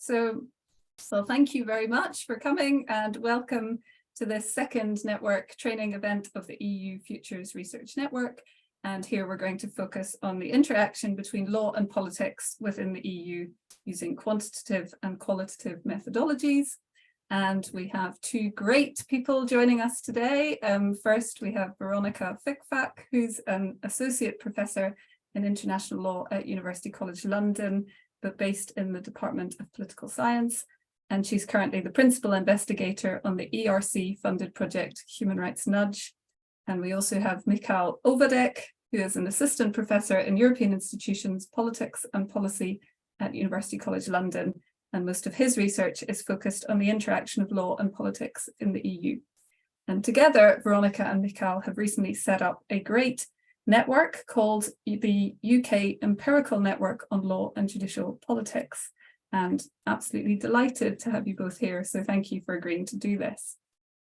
So, well, thank you very much for coming and welcome to this second network training event of the EU Futures Research Network. And here we're going to focus on the interaction between law and politics within the EU using quantitative and qualitative methodologies. And we have two great people joining us today. First, we have Veronica Fikfak, who's an associate professor in international law at University College London, but based in the Department of Political Science. And she's currently the principal investigator on the ERC-funded project Human Rights Nudge. And we also have Michal Ovadek, who is an assistant professor in European institutions, politics and policy at University College London. And most of his research is focused on the interaction of law and politics in the EU. And together, Veronica and Michal have recently set up a great network called the UK Empirical Network on Law and Judicial Politics. And absolutely delighted to have you both here. So thank you for agreeing to do this.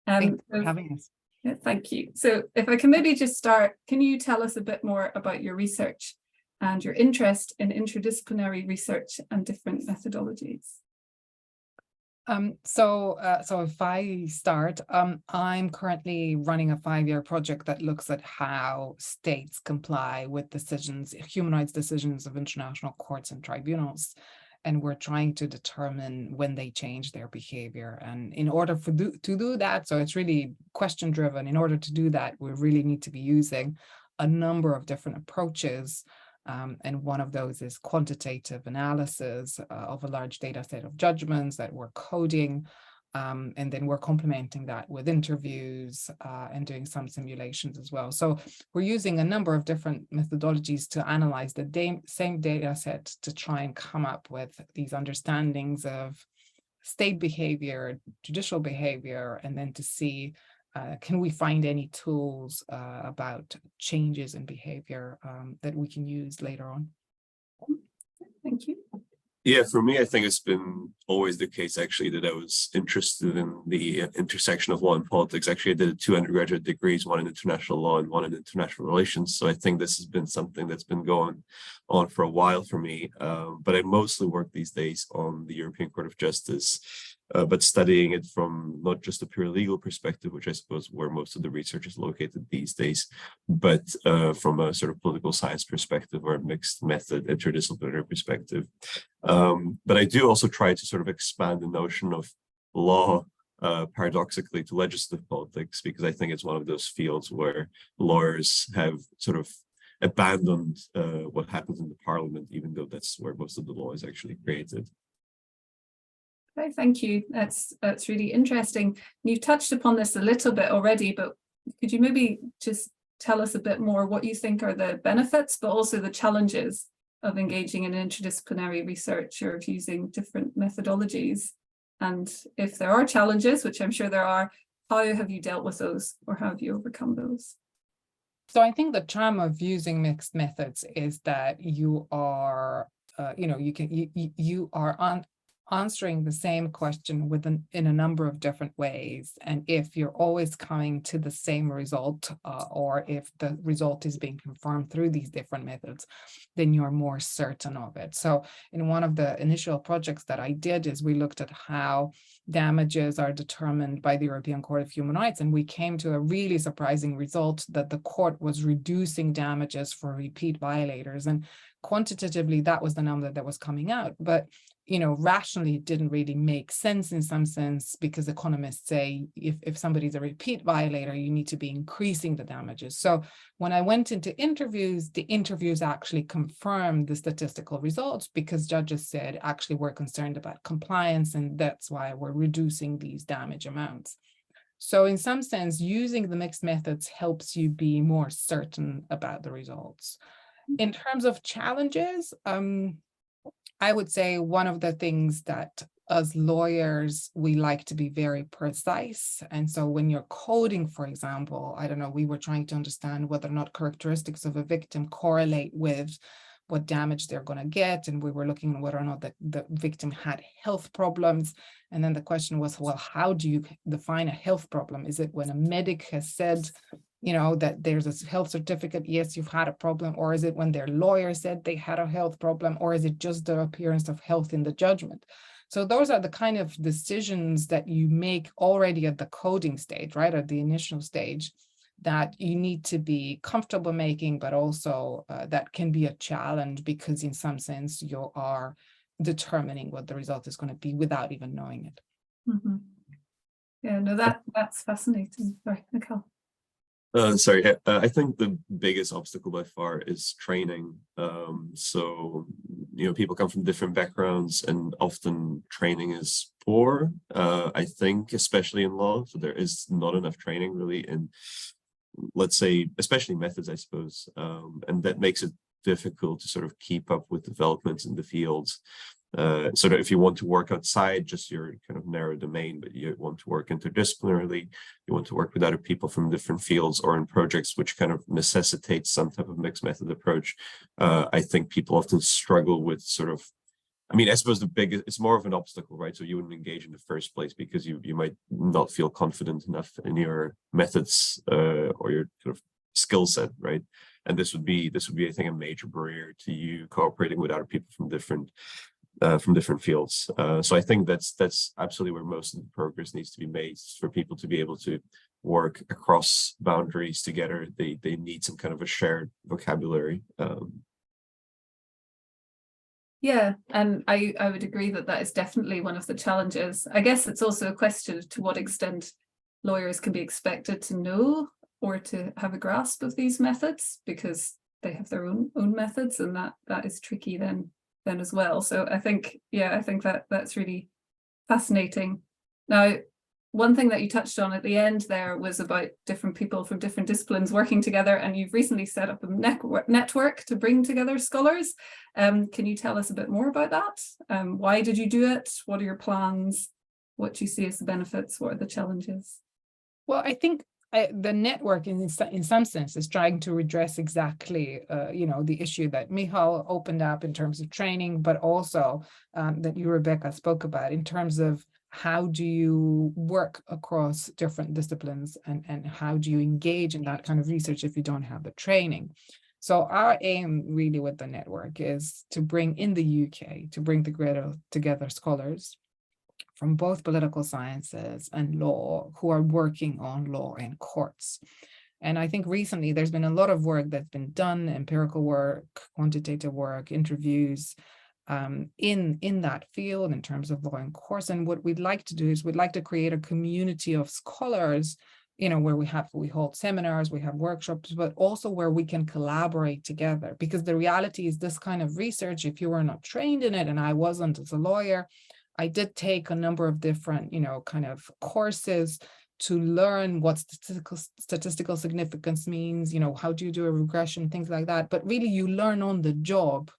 Thank you for having us. Yeah, thank you. So if I can maybe just start, can you tell us a bit more about your research and your interest in interdisciplinary research and different methodologies? So if I start, I'm currently running a 5-year project that looks at how states comply with decisions, human rights decisions of international courts and tribunals. And we're trying to determine when they change their behavior. And in order to do that, so it's really question driven. In order to do that, we really need to be using a number of different approaches. And one of those is quantitative analysis of a large data set of judgments that we're coding. And then we're complementing that with interviews and doing some simulations as well. So we're using a number of different methodologies to analyze the same data set to try and come up with these understandings of state behavior, judicial behavior, and then to see can we find any tools about changes in behavior that we can use later on? Thank you. Yeah, for me, I think it's been always the case, actually, that I was interested in the intersection of law and politics. Actually, I did 2 undergraduate degrees, one in international law and one in international relations. So I think this has been something that's been going on for a while for me. But I mostly work these days on the European Court of Justice, but studying it from not just a pure legal perspective, which I suppose where most of the research is located these days, but from a sort of political science perspective or a mixed method, interdisciplinary perspective. But I do also try to sort of expand the notion of law paradoxically to legislative politics, because I think it's one of those fields where lawyers have sort of abandoned what happens in the parliament, even though that's where most of the law is actually created. Okay, thank you. That's really interesting. You touched upon this a little bit already, but could you maybe just tell us a bit more what you think are the benefits, but also the challenges of engaging in interdisciplinary research or of using different methodologies? And if there are challenges, which I'm sure there are, how have you dealt with those or how have you overcome those? So I think the charm of using mixed methods is that you are, you are answering the same question in a number of different ways. And if you're always coming to the same result, or if the result is being confirmed through these different methods, then you're more certain of it. So in one of the initial projects that I did is we looked at how damages are determined by the European Court of Human Rights. And we came to a really surprising result that the court was reducing damages for repeat violators. And quantitatively, that was the number that was coming out. But rationally, it didn't really make sense in some sense, because economists say if somebody's a repeat violator, you need to be increasing the damages. So when I went into interviews, the interviews actually confirmed the statistical results, because judges said, actually, we're concerned about compliance, and that's why we're reducing these damage amounts. So in some sense, using the mixed methods helps you be more certain about the results. In terms of challenges, I would say one of the things that as lawyers, we like to be very precise. And so when you're coding, for example, I don't know, we were trying to understand whether or not characteristics of a victim correlate with what damage they're going to get. And we were looking at whether or not the victim had health problems. And then the question was, well, how do you define a health problem? Is it when a medic has said, that there's a health certificate, yes, you've had a problem, or is it when their lawyer said they had a health problem, or is it just the appearance of health in the judgment? So those are the kind of decisions that you make already at the coding stage, right, at the initial stage, that you need to be comfortable making, but also that can be a challenge because in some sense you are determining what the result is going to be without even knowing it. Mm-hmm. Yeah, no, that's fascinating. Sorry, Nicole. Sorry, I think the biggest obstacle by far is training. So, people come from different backgrounds and often training is poor, I think, especially in law. So there is not enough training really in, let's say, especially methods, I suppose. And that makes it difficult to sort of keep up with developments in the fields. So that if you want to work outside just your kind of narrow domain, but you want to work interdisciplinarily, you want to work with other people from different fields or in projects which kind of necessitates some type of mixed method approach, I think people often struggle with sort of, I suppose it's more of an obstacle, right? So you wouldn't engage in the first place because you might not feel confident enough in your methods or your kind of skill set, right? And this would be, I think, a major barrier to you cooperating with other people from different fields. So I think that's absolutely where most of the progress needs to be made for people to be able to work across boundaries together. They need some kind of a shared vocabulary. Yeah, and I would agree that is definitely one of the challenges. I guess it's also a question to what extent lawyers can be expected to know or to have a grasp of these methods, because they have their own methods, and that is tricky then as well. So I think that's really fascinating. Now, one thing that you touched on at the end there was about different people from different disciplines working together, and you've recently set up a network to bring together scholars. Can you tell us a bit more about that? Why did you do it? What are your plans? What do you see as the benefits? What are the challenges? Well, I think the network in some sense is trying to redress exactly the issue that Michal opened up in terms of training, but also that you, Rebecca, spoke about in terms of how do you work across different disciplines and how do you engage in that kind of research if you don't have the training. So our aim really with the network is to bring in the UK, to bring together scholars from both political sciences and law who are working on law in courts. And I think recently there's been a lot of work that's been done, empirical work, quantitative work, interviews in that field in terms of law in courts. And what we'd like to do is we'd like to create a community of scholars, where we hold seminars, we have workshops, but also where we can collaborate together. Because the reality is this kind of research, if you were not trained in it, and I wasn't as a lawyer, I did take a number of different, kind of courses to learn what statistical significance means, how do you do a regression, things like that. But really you learn on the job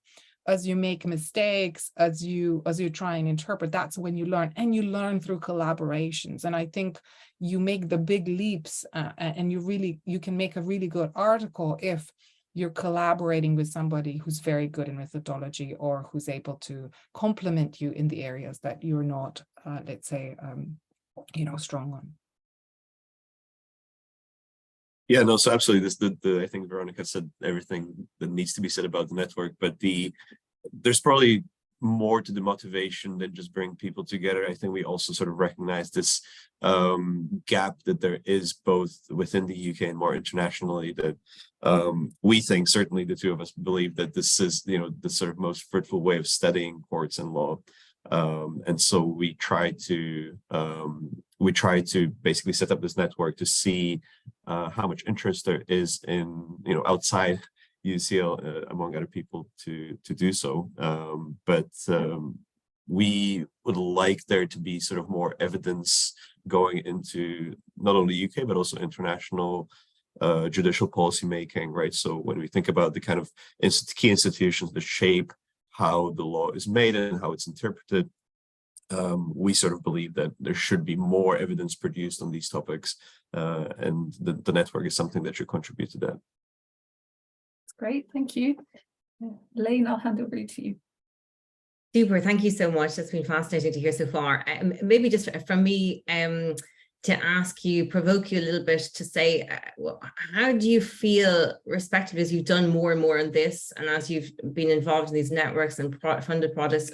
as you make mistakes, as you try and interpret. That's when you learn, and you learn through collaborations. And I think you make the big leaps and you can make a really good article if you're collaborating with somebody who's very good in methodology or who's able to complement you in the areas that you're not, let's say, strong on. Yeah, no, so absolutely. I think Veronica said everything that needs to be said about the network, but there's probably more to the motivation than just bring people together. I think we also sort of recognize this gap that there is both within the UK and more internationally, that we think, certainly the two of us believe, that this is, the sort of most fruitful way of studying courts and law. And so we try to basically set up this network to see how much interest there is in, outside UCL among other people to do so. But we would like there to be sort of more evidence going into not only UK, but also international judicial policy making, right? So when we think about the kind of key institutions that shape how the law is made and how it's interpreted, we sort of believe that there should be more evidence produced on these topics, and the network is something that should contribute to that. Great, thank you. Elaine, I'll hand over to you. Super, thank you so much. It's been fascinating to hear so far. Maybe just from me, to ask you, provoke you a little bit to say, how do you feel, respectively, as you've done more and more on this, and as you've been involved in these networks and funded projects,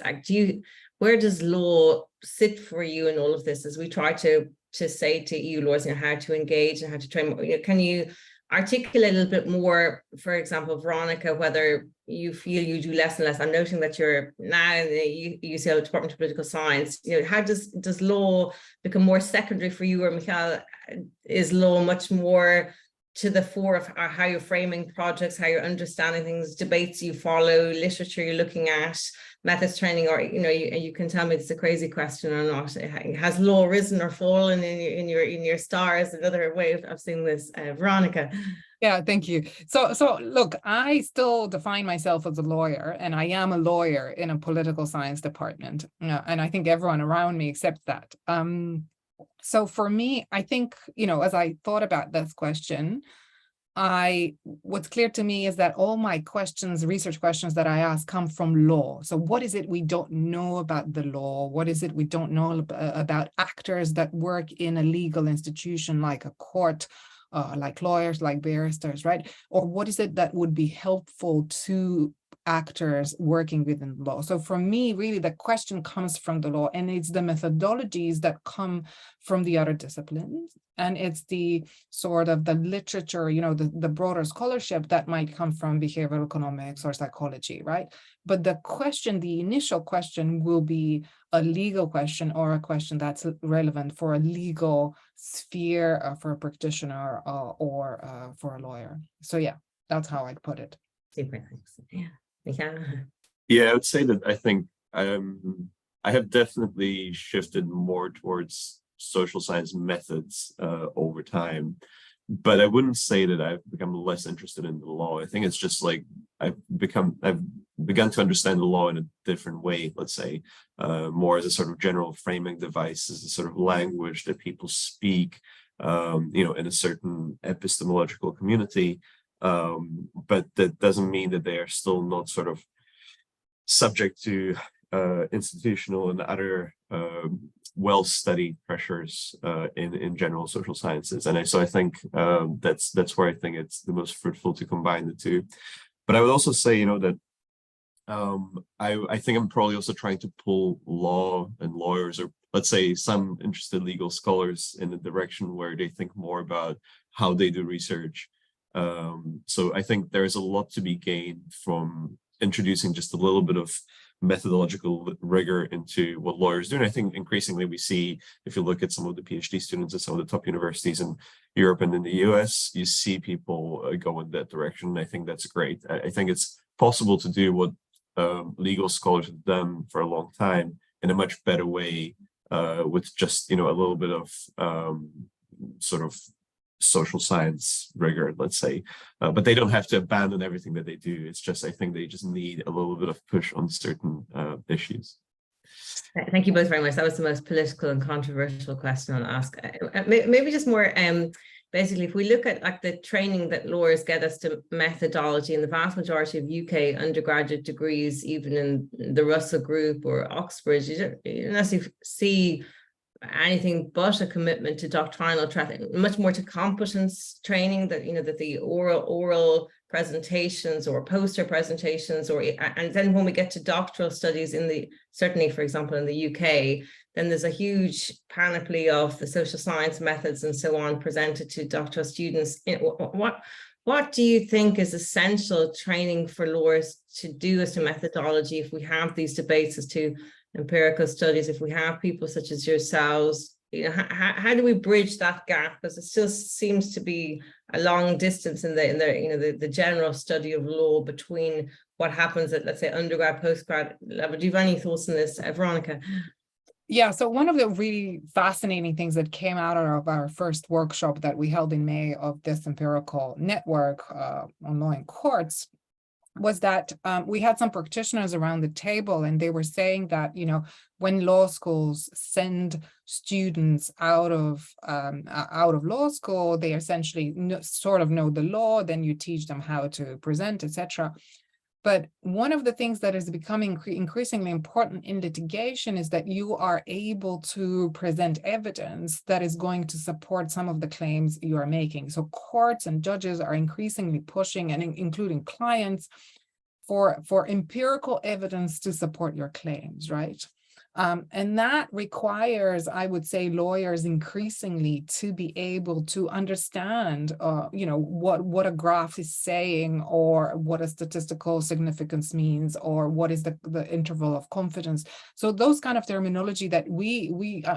where does law sit for you in all of this as we try to say to EU lawyers, you know, how to engage and how to train? You know, can you articulate a little bit more, for example, Veronica, whether you feel you do less and less? I'm noting that you're now in the UCL Department of Political Science. You know, how does law become more secondary for you, or Michal, is law much more to the fore of how you're framing projects, how you're understanding things, debates you follow, literature you're looking at, methods training? Or, you know, you can tell me it's a crazy question or not. Has law risen or fallen in your stars? Another way of seeing this, Veronica. Yeah, thank you. So look, I still define myself as a lawyer, and I am a lawyer in a political science department. And I think everyone around me accepts that. So for me, I think, you know, as I thought about this question, what's clear to me is that all my questions, research questions that I ask, come from law. So what is it we don't know about the law? What is it we don't know about actors that work in a legal institution like a court, like lawyers, like barristers, right? Or what is it that would be helpful to actors working within law? So for me, really, the question comes from the law, and it's the methodologies that come from the other disciplines. And it's the sort of the literature, you know, the broader scholarship that might come from behavioral economics or psychology, right? But the question, the initial question, will be a legal question, or a question that's relevant for a legal sphere, for a practitioner, or for a lawyer. So yeah, that's how I'd put it. Super, thanks. Yeah. Yeah, I would say that I think I have definitely shifted more towards social science methods over time, but I wouldn't say that I've become less interested in the law. I think it's just like I've begun to understand the law in a different way, let's say, more as a sort of general framing device, as a sort of language that people speak, you know, in a certain epistemological community. But that doesn't mean that they are still not sort of subject to institutional and other well-studied pressures in general social sciences. And so I think that's where I think it's the most fruitful to combine the two. But I would also say, you know, that I think I'm probably also trying to pull law and lawyers, or let's say some interested legal scholars, in a direction where they think more about how they do research. So I think there's a lot to be gained from introducing just a little bit of methodological rigor into what lawyers do. And I think increasingly we see, if you look at some of the PhD students at some of the top universities in Europe and in the US, you see people go in that direction. And I think that's great. I think it's possible to do what legal scholars have done for a long time in a much better way, with just, you know, a little bit of sort of social science rigor, let's say, but they don't have to abandon everything that they do. It's just, I think they just need a little bit of push on certain issues. Thank you both very much. That was the most political and controversial question I'll ask. Maybe just more, basically, if we look at like the training that lawyers get as to methodology, in the vast majority of UK undergraduate degrees, even in the Russell Group or Oxbridge, you don't necessarily see anything but a commitment to doctrinal training, much more to competence training, that, you know, that the oral presentations or poster presentations, and then when we get to doctoral studies certainly, for example, in the UK, then there's a huge panoply of the social science methods and so on presented to doctoral students. What do you think is essential training for lawyers to do as to methodology, if we have these debates as to empirical studies, if we have people such as yourselves? You know, how do we bridge that gap? Because it still seems to be a long distance in the general study of law between what happens at, let's say, undergrad, postgrad level. Do you have any thoughts on this, Veronica? Yeah, so one of the really fascinating things that came out of our first workshop that we held in May of this empirical network on law in courts was that we had some practitioners around the table, and they were saying that, you know, when law schools send students out of law school, they essentially sort of know the law, then you teach them how to present, etc. But one of the things that is becoming increasingly important in litigation is that you are able to present evidence that is going to support some of the claims you are making. So courts and judges are increasingly pushing, and including clients, for empirical evidence to support your claims, right? And that requires, I would say, lawyers increasingly to be able to understand, what a graph is saying, or what a statistical significance means, or what is the interval of confidence. So those kind of terminology that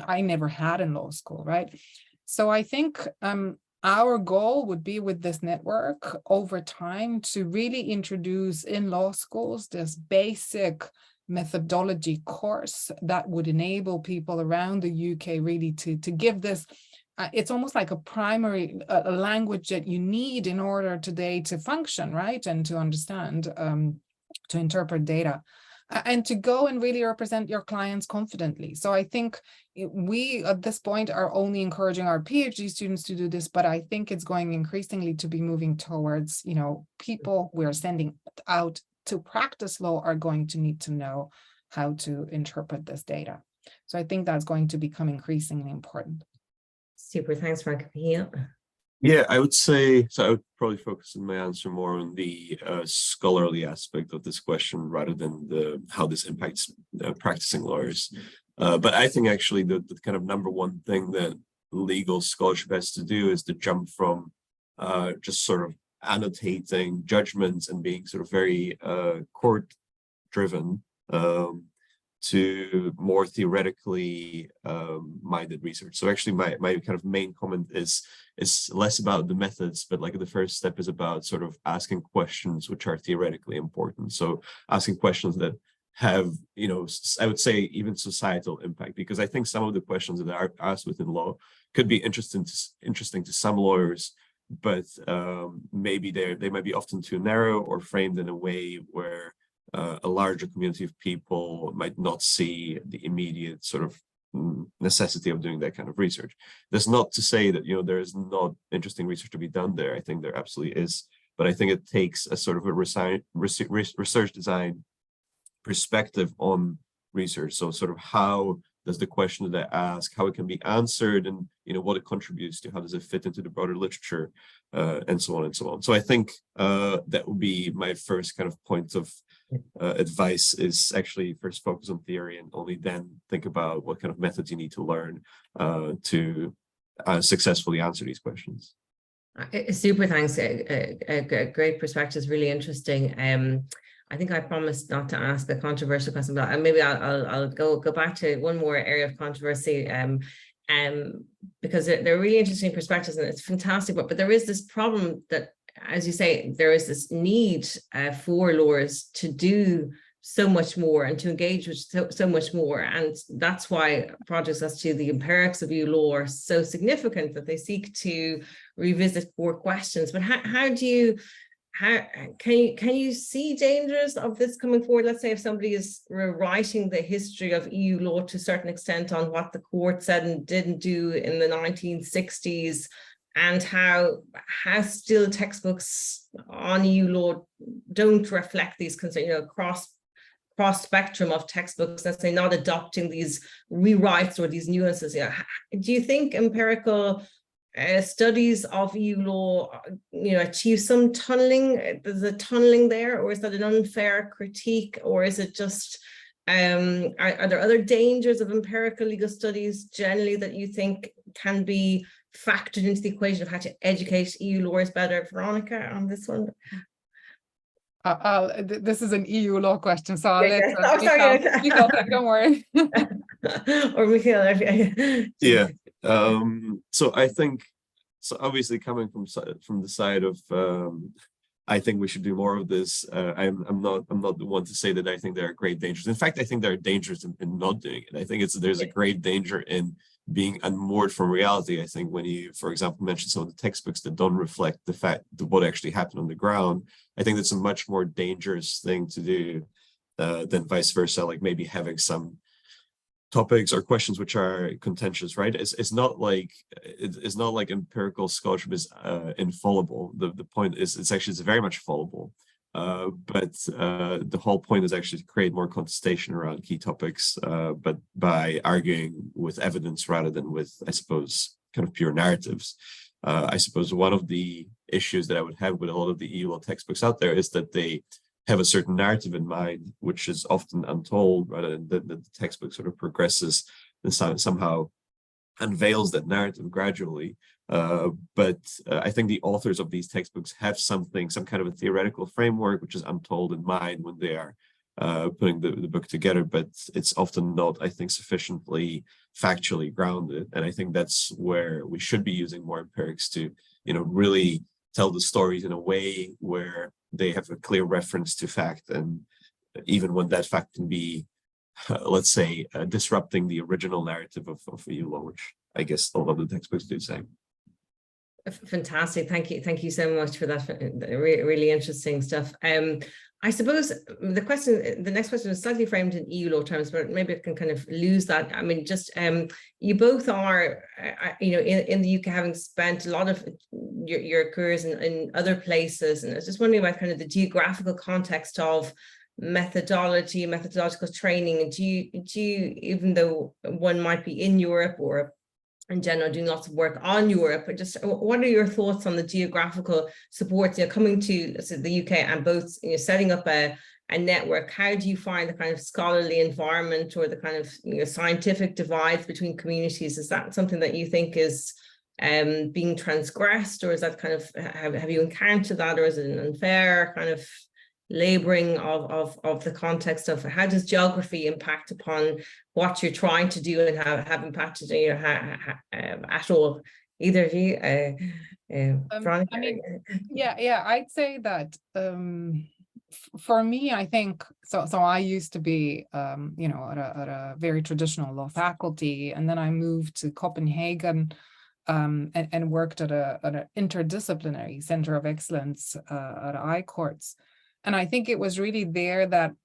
I never had in law school, right? So I think our goal would be with this network over time to really introduce in law schools this basic methodology course that would enable people around the UK really to give this. It's almost like a primary language that you need in order today to function, right? And to understand, to interpret data, and to go and really represent your clients confidently. So I think we at this point are only encouraging our PhD students to do this, but I think it's going increasingly to be moving towards, people we're sending out to practice law are going to need to know how to interpret this data. So I think that's going to become increasingly important. Super, thanks, Frank. Michiel? Yeah, I would say, so I would probably focus in my answer more on the scholarly aspect of this question rather than how this impacts practicing lawyers. But I think actually the kind of number one thing that legal scholarship has to do is to jump from just sort of annotating judgments and being sort of very court driven to more theoretically minded research. So actually my kind of main comment is less about the methods, but like the first step is about sort of asking questions which are theoretically important. So asking questions that have, I would say even societal impact, because I think some of the questions that are asked within law could be interesting to some lawyers, but maybe they might be often too narrow or framed in a way where a larger community of people might not see the immediate sort of necessity of doing that kind of research. That's not to say that there is not interesting research to be done there. I think there absolutely is, but I think it takes a sort of a research design perspective on research. So sort of how does the question that I ask, how it can be answered, and what it contributes to, how does it fit into the broader literature, and so on and so on. So I think that would be my first kind of point of advice, is actually first focus on theory and only then think about what kind of methods you need to learn to successfully answer these questions. Super, thanks. Great perspectives, really interesting. I think I promised not to ask a controversial question, but maybe I'll go back to one more area of controversy, because they're really interesting perspectives and it's fantastic. But there is this problem that, as you say, there is this need for lawyers to do so much more and to engage with so much more, and that's why projects as to the empirics of EU law are so significant, that they seek to revisit core questions. But how can you see dangers of this coming forward? Let's say if somebody is rewriting the history of EU law to a certain extent on what the court said and didn't do in the 1960s, and how still textbooks on EU law don't reflect these concerns, cross spectrum of textbooks, let's say, not adopting these rewrites or these nuances. Do you think empirical studies of EU law, achieve some tunneling? There's a tunneling there, or is that an unfair critique, or is it just are there other dangers of empirical legal studies generally that you think can be factored into the equation of how to educate EU lawyers better? Veronica, on this one. This is an EU law question, so I'll let Michiel, don't worry. Or Michiel. Yeah. So I think, obviously coming from the side of I think we should do more of this. I'm not the one to say that I think there are great dangers. In fact, I think there are dangers in not doing it. I think there's a great danger in being unmoored from reality. I think when you, for example, mention some of the textbooks that don't reflect the fact that what actually happened on the ground, I think that's a much more dangerous thing to do than vice versa, like maybe having some topics or questions which are contentious, right? It's not like empirical scholarship is infallible. The point is it's very much fallible, but the whole point is actually to create more contestation around key topics, but by arguing with evidence rather than with, I suppose, kind of pure narratives. I suppose one of the issues that I would have with a lot of the EU law textbooks out there is that they have a certain narrative in mind, which is often untold, rather than the textbook sort of progresses and somehow unveils that narrative gradually. But I think the authors of these textbooks have some kind of a theoretical framework, which is untold in mind when they are putting the book together, but it's often not, I think, sufficiently factually grounded. And I think that's where we should be using more empirics to, really tell the stories in a way where they have a clear reference to fact. And even when that fact can be, let's say, disrupting the original narrative of EU law, which I guess a lot of the textbooks do say. Fantastic. Thank you so much for that. Really interesting stuff. I suppose the next question is slightly framed in EU law terms, but maybe I can kind of lose that. I mean, just you both are, in the UK, having spent a lot of your careers in other places, and I was just wondering about kind of the geographical context of methodological training. And do you, even though one might be in Europe or in general doing lots of work on Europe, but just what are your thoughts on the geographical support, coming to the UK and both setting up a network? How do you find the kind of scholarly environment or the kind of scientific divides between communities? Is that something that you think is being transgressed, or is that kind of, have you encountered that, or is it an unfair kind of laboring of the context of how does geography impact upon what you're trying to do and have impacted at all? Either of you? I mean, yeah, I'd say that for me, I think so. I used to be, at a very traditional law faculty, and then I moved to Copenhagen. And worked at an interdisciplinary center of excellence at I-Courts. And I think it was really there that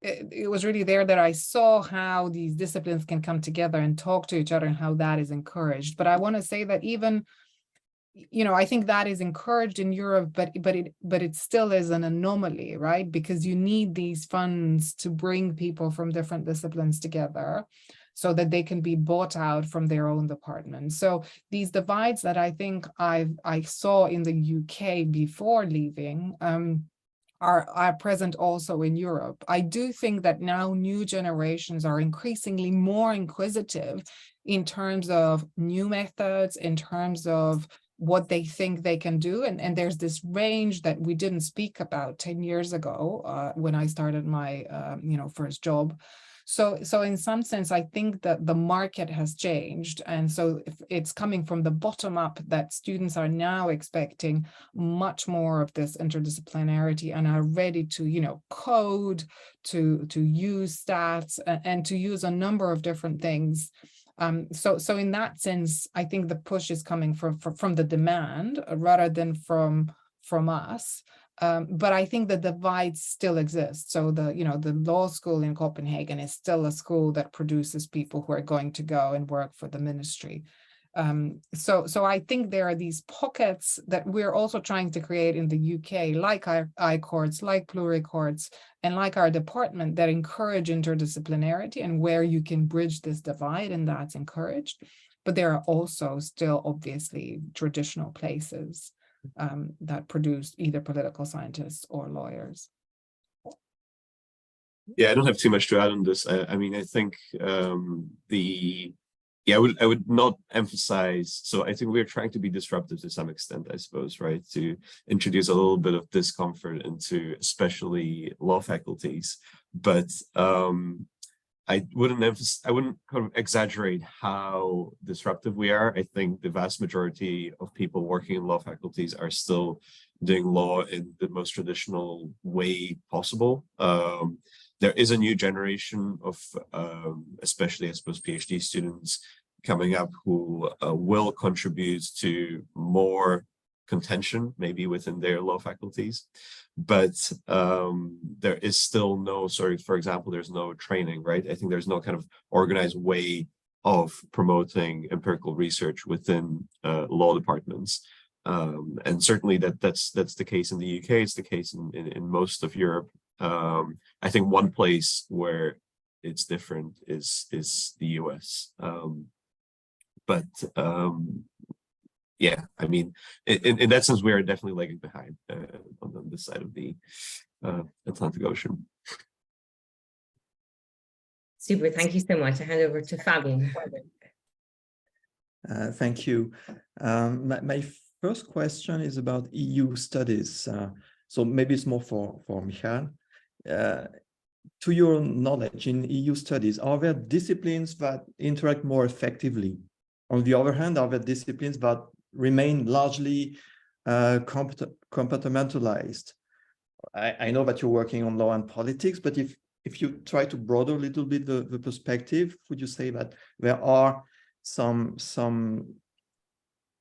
I saw how these disciplines can come together and talk to each other, and how that is encouraged. But I want to say that even, I think that is encouraged in Europe, but it still is an anomaly, right? Because you need these funds to bring people from different disciplines together, so that they can be bought out from their own department. So these divides that I think I saw in the UK before leaving are present also in Europe. I do think that now new generations are increasingly more inquisitive in terms of new methods, in terms of what they think they can do. And there's this range that we didn't speak about 10 years ago when I started my first job. So in some sense, I think that the market has changed. And so if it's coming from the bottom up, that students are now expecting much more of this interdisciplinarity and are ready to, code, to use stats, and to use a number of different things. So in that sense, I think the push is coming from the demand rather than from us. But I think the divide still exists. So the law school in Copenhagen is still a school that produces people who are going to go and work for the ministry. So I think there are these pockets that we're also trying to create in the UK, like our I-Courts, like Pluricourts, and like our department, that encourage interdisciplinarity and where you can bridge this divide, and that's encouraged. But there are also still obviously traditional places that produce either political scientists or lawyers. Yeah, I don't have too much to add on this. I mean, I think I would not emphasize. So I think we're trying to be disruptive to some extent, I suppose, right? To introduce a little bit of discomfort into especially law faculties, but I wouldn't kind of exaggerate how disruptive we are. I think the vast majority of people working in law faculties are still doing law in the most traditional way possible. There is a new generation of, especially, I suppose, PhD students coming up who will contribute to more contention, maybe within their law faculties. But there is still no, for example, there's no training, right? I think there's no kind of organized way of promoting empirical research within law departments. And certainly that's the case in the UK, it's the case in most of Europe. I think one place where it's different is the US. Yeah, I mean, in that sense, we are definitely lagging behind on this side of the Atlantic Ocean. Super, thank you so much. I hand over to Fabian. Thank you. My first question is about EU studies. So maybe it's more for Michal. To your knowledge, in EU studies, are there disciplines that interact more effectively? On the other hand, are there disciplines that remain largely compartmentalized? I know that you're working on law and politics, but if you try to broaden a little bit the perspective, would you say that there are some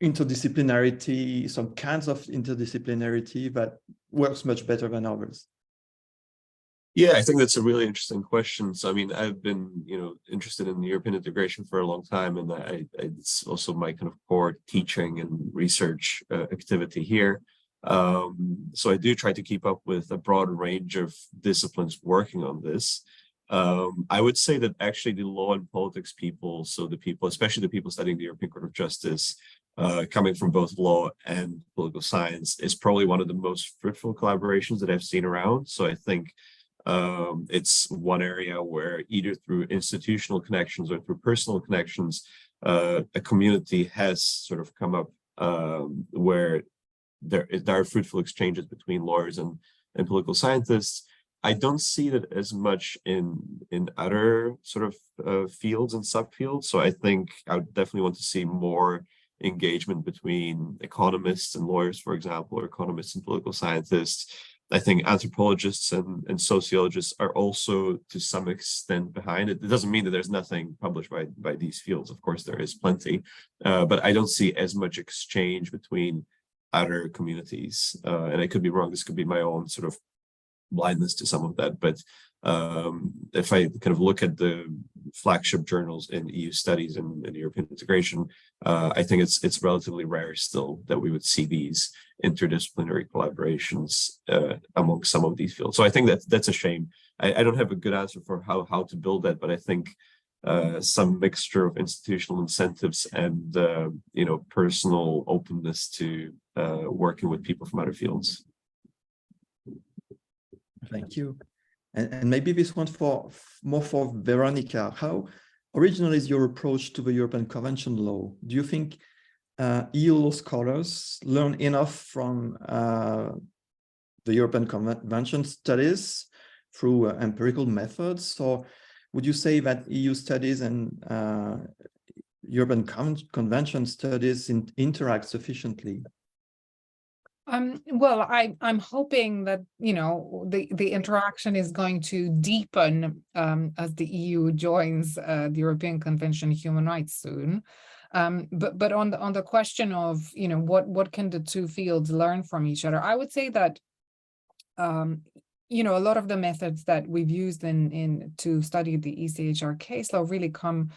interdisciplinarity, some kinds of interdisciplinarity that works much better than others? Yeah, I think that's a really interesting question. So, I mean, I've been, interested in European integration for a long time, and it's also my kind of core teaching and research activity here. So I do try to keep up with a broad range of disciplines working on this. I would say that actually the law and politics people, so the people, especially the people studying the European Court of Justice, coming from both law and political science, is probably one of the most fruitful collaborations that I've seen around. So I think it's one area where either through institutional connections or through personal connections, a community has sort of come up where there are fruitful exchanges between lawyers and political scientists. I don't see that as much in other sort of fields and subfields. So I think I would definitely want to see more engagement between economists and lawyers, for example, or economists and political scientists. I think anthropologists and sociologists are also to some extent behind it. It doesn't mean that there's nothing published by these fields. Of course, there is plenty, but I don't see as much exchange between other communities. And I could be wrong. This could be my own sort of blindness to some of that. But if I kind of look at the flagship journals in EU studies and European integration, I think it's relatively rare still that we would see these interdisciplinary collaborations among some of these fields. So I think that's a shame. I don't have a good answer for how to build that, but I think some mixture of institutional incentives and personal openness to working with people from other fields. Thank you. And maybe this one more for Veronica. How original is your approach to the European Convention law? Do you think EU law scholars learn enough from the European Convention studies through empirical methods, or would you say that EU studies and European Convention studies interact sufficiently? Well, I'm hoping that, the interaction is going to deepen as the EU joins the European Convention on Human Rights soon. But on the question of, what can the two fields learn from each other, I would say that, a lot of the methods that we've used to study the ECHR case law really come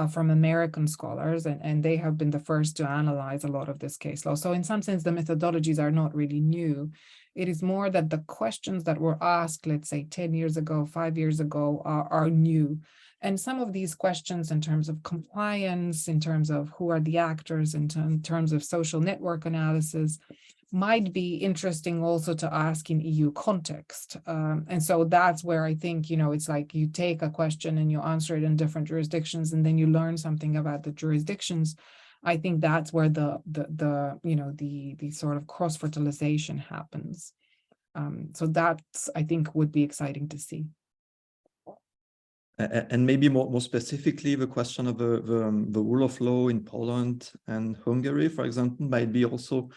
from American scholars, and they have been the first to analyze a lot of this case law. So in some sense, the methodologies are not really new. It is more that the questions that were asked, let's say 10 years ago, 5 years ago, are new. And some of these questions in terms of compliance, in terms of who are the actors, in terms of social network analysis, might be interesting also to ask in EU context. And so that's where I think, it's like you take a question and you answer it in different jurisdictions, and then you learn something about the jurisdictions. I think that's where the sort of cross-fertilization happens. So that's, I think, would be exciting to see. And maybe more specifically, the question of the rule of law in Poland and Hungary, for example, might be also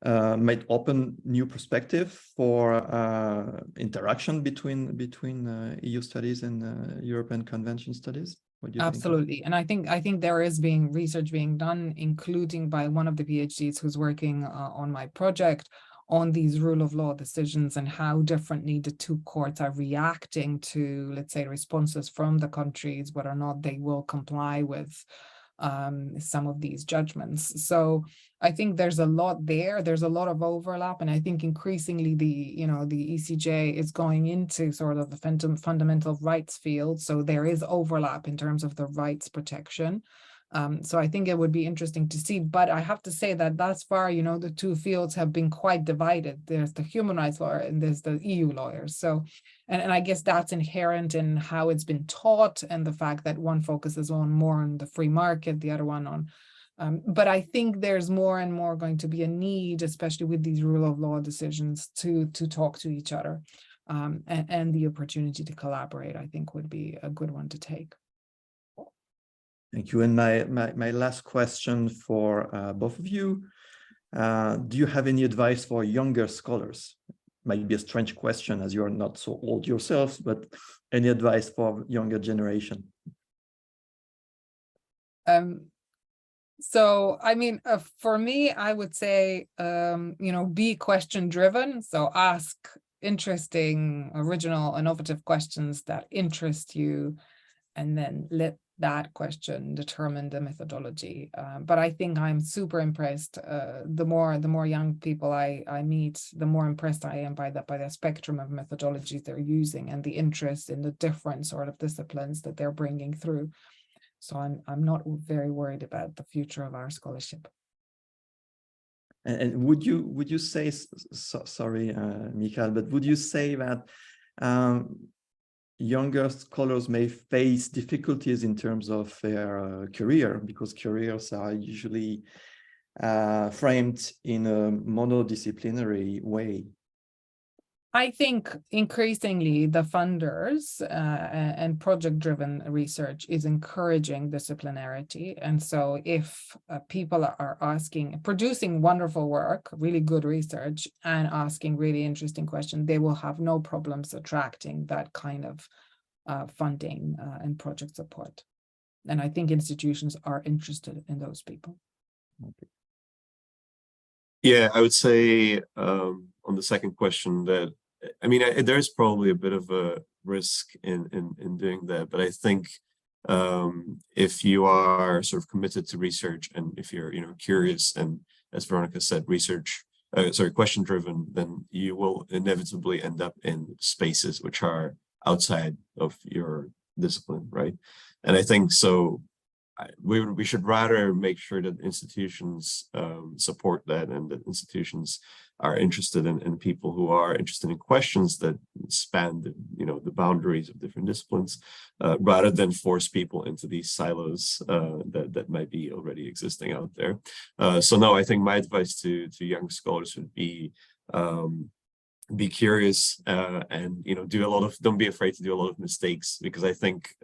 might open new perspective for interaction between EU studies and European Convention studies. What do you Absolutely. think? And I think there is research being done, including by one of the PhDs who's working on my project on these rule of law decisions and how differently the two courts are reacting to, let's say, responses from the countries, whether or not they will comply with some of these judgments. So I think there's a lot there. There's a lot of overlap, and I think increasingly the ECJ is going into sort of the fundamental rights field. So there is overlap in terms of the rights protection. So I think it would be interesting to see, but I have to say that thus far, you know, the two fields have been quite divided. There's the human rights lawyer and there's the EU lawyers. So, and I guess that's inherent in how it's been taught, and the fact that one focuses more on the free market, the other one on, but I think there's more and more going to be a need, especially with these rule of law decisions, to talk to each other, and the opportunity to collaborate, I think, would be a good one to take. Thank you. And my last question for both of you. Do you have any advice for younger scholars? Might be a strange question as you're not so old yourselves, but any advice for younger generation? So, I mean, for me, I would say, you know, be question driven. So ask interesting, original, innovative questions that interest you, and then let that question determine the methodology. But I think I'm super impressed. The more young people I meet, the more impressed I am by the spectrum of methodologies they're using and the interest in the different sort of disciplines that they're bringing through. So I'm not very worried about the future of our scholarship. And would you say, sorry, Michael, but would you say that younger scholars may face difficulties in terms of their career, because careers are usually framed in a monodisciplinary way? I think increasingly the funders and project-driven research is encouraging disciplinarity. And so if people are producing wonderful work, really good research, and asking really interesting questions, they will have no problems attracting that kind of funding and project support. And I think institutions are interested in those people. Okay. Yeah, I would say on the second question that, I mean, there's probably a bit of a risk in doing that, but I think if you are sort of committed to research, and if you're, you know, curious, and as Veronica said, question driven, then you will inevitably end up in spaces which are outside of your discipline, right? And I think so. We should rather make sure that institutions support that, and that institutions are interested in people who are interested in questions that span the, you know, the boundaries of different disciplines, rather than force people into these silos that might be already existing out there. So no, I think my advice to young scholars would be curious, and, you know, don't be afraid to do a lot of mistakes, because I think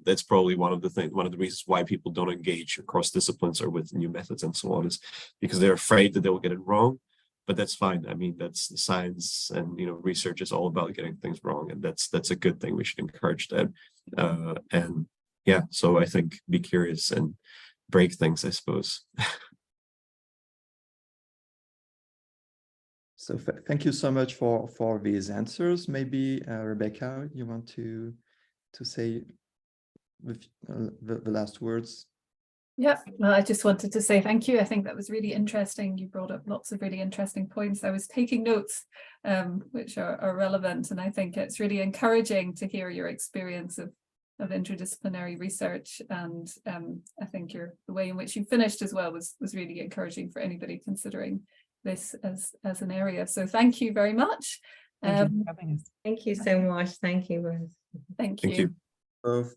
that's probably one of the reasons why people don't engage across disciplines or with new methods and so on, is because they're afraid that they'll get it wrong. But that's fine. I mean, that's science, and, you know, research is all about getting things wrong, and that's a good thing. We should encourage that. And yeah, so I think be curious and break things, I suppose. So thank you so much for these answers. Maybe Rebecca, you want to say the last words? Yeah, well, I just wanted to say thank you. I think that was really interesting. You brought up lots of really interesting points. I was taking notes, which are relevant, and I think it's really encouraging to hear your experience of interdisciplinary research. And I think the way in which you finished as well was really encouraging for anybody considering this as an area. So thank you very much. Thank you for having us. Thank you so much. Thank you. Thank Thank you. you.